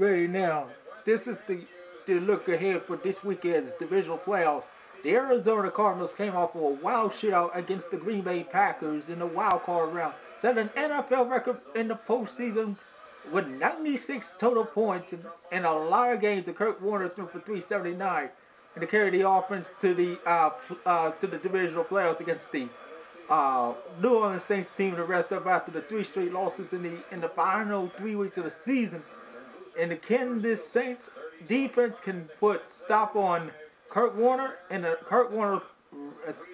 ready now. This is the look ahead for this weekend's divisional playoffs. The Arizona Cardinals came off of a wild shootout against the Green Bay Packers in the wild card round, set an NFL record in the postseason with 96 total points and a lot of games. Kurt Warner threw for 379 and to carry the offense to the divisional playoffs against the New Orleans Saints team the rest of after the three straight losses in the final 3 weeks of the season. And can this Saints defense can put stop on Kurt Warner and the Kurt Warner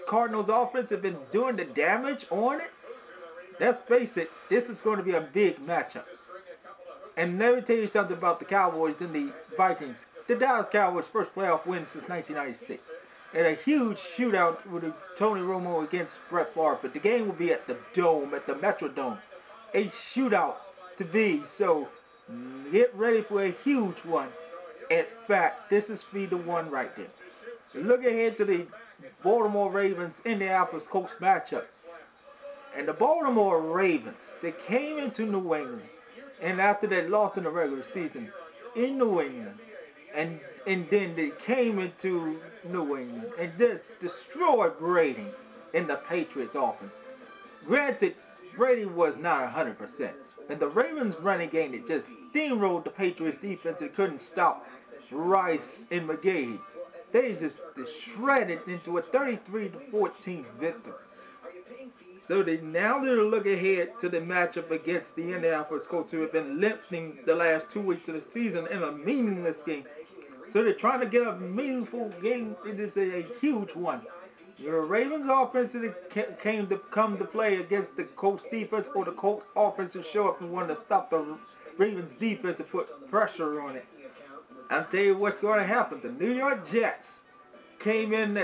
Cardinals offense have been doing the damage on it? Let's face it, this is going to be a big matchup. And let me tell you something about the Cowboys and the Vikings. The Dallas Cowboys' first playoff win since 1996. And a huge shootout with Tony Romo against Brett Favre. But the game will be at the Dome, at the Metrodome. A shootout to be. So get ready for a huge one. In fact, this is be the one right there. Look ahead to the Baltimore Ravens Indianapolis Colts matchup. And the Baltimore Ravens, they came into New England, and after they lost in the regular season in New England, and then they came into New England and just destroyed Brady in the Patriots offense. Granted, Brady was not 100%, and the Ravens running game that just steamrolled the Patriots defense and couldn't stop Rice and McGahee. They just shredded into a 33-14 victory. So now they're looking ahead to the matchup against the Indianapolis Colts, who have been limping the last 2 weeks of the season in a meaningless game. So they're trying to get a meaningful game. It is a huge one. Your Ravens offense came to come to play against the Colts defense, or the Colts offense to show up and wanted to stop the Ravens defense to put pressure on it. I'll tell you what's going to happen. The New York Jets came in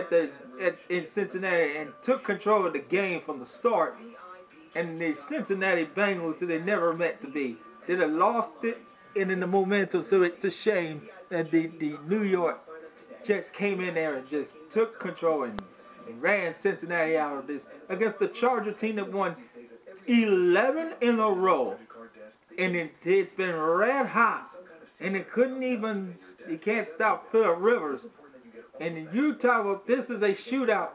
in Cincinnati and took control of the game from the start. And the Cincinnati Bengals, who they never meant to be, they had lost it and in the momentum. So it's a shame that the New York Jets came in there and just took control and ran Cincinnati out of this against the Charger team that won 11 in a row. And it's been red hot. And you can't stop Phillip Rivers. And in Utah, this is a shootout.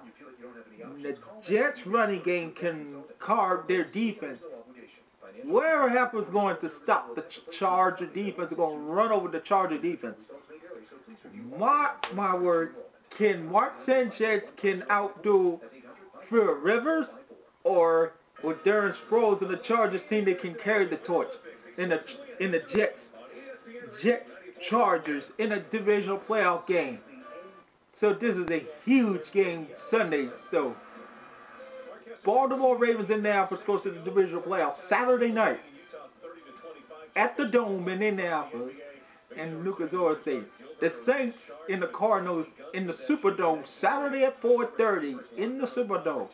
The Jets running game can carve their defense. Whatever happens going to stop the Charger defense, is going to run over the Charger defense. Mark my words, can Mark Sanchez can outdo Phillip Rivers, or with Darren Sproles and the Chargers team that can carry the torch in the Jets Chargers in a divisional playoff game. So this is a huge game Sunday. So Baltimore Ravens in Indianapolis goes to the divisional playoffs Saturday night at the Dome in Indianapolis and Lucas Oil Stadium. The Saints and the Cardinals in the Superdome Saturday at 4:30 in the Superdome.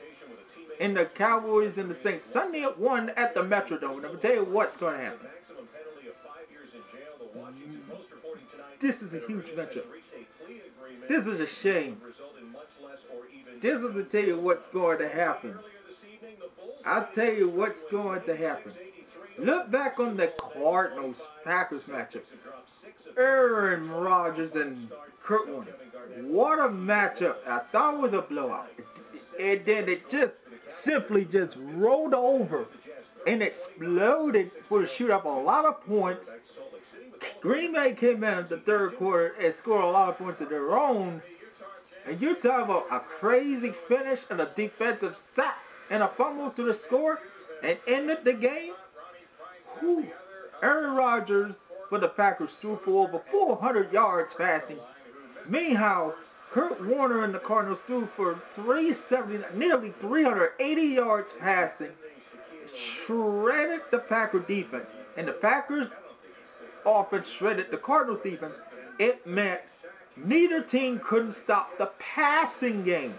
And the Cowboys and the Saints Sunday at 1 at the Metrodome. And I'm going to tell you what's going to happen. This is a huge matchup. This is a shame. This is to tell you what's going to happen. I'll tell you what's going to happen. Look back on the Cardinals-Packers matchup. Aaron Rodgers and Kurt Warner. What a matchup. I thought it was a blowout. And then it simply rolled over and exploded for the shootout. A lot of points. Green Bay came in the third quarter and scored a lot of points of their own. And you're talking about a crazy finish and a defensive sack and a fumble to the score and ended the game. Whew. Aaron Rodgers for the Packers threw for over 400 yards passing. Meanwhile, Kurt Warner and the Cardinals threw for 370, nearly 380 yards passing. Shredded the Packer defense. And the Packers offense shredded the Cardinals defense. It meant neither team couldn't stop the passing game.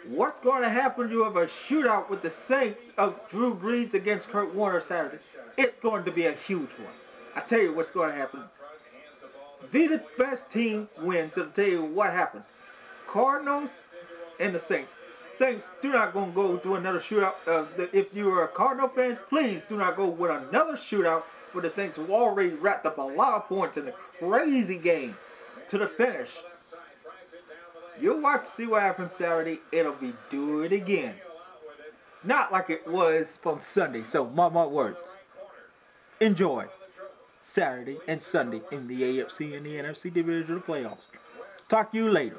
What's going to happen? You have a shootout with the Saints of Drew Brees against Kurt Warner Saturday. It's going to be a huge one. I tell you what's going to happen. Be the best team wins. I'll tell you what happened. Cardinals and the Saints. Saints, do not go to another shootout. If you are a Cardinal fan, please do not go with another shootout where the Saints have already racked up a lot of points in a crazy game to the finish. You'll watch, see what happens Saturday. It'll be do it again. Not like it was from Sunday. So mark my words. Enjoy Saturday and Sunday in the AFC and the NFC divisional playoffs. Talk to you later.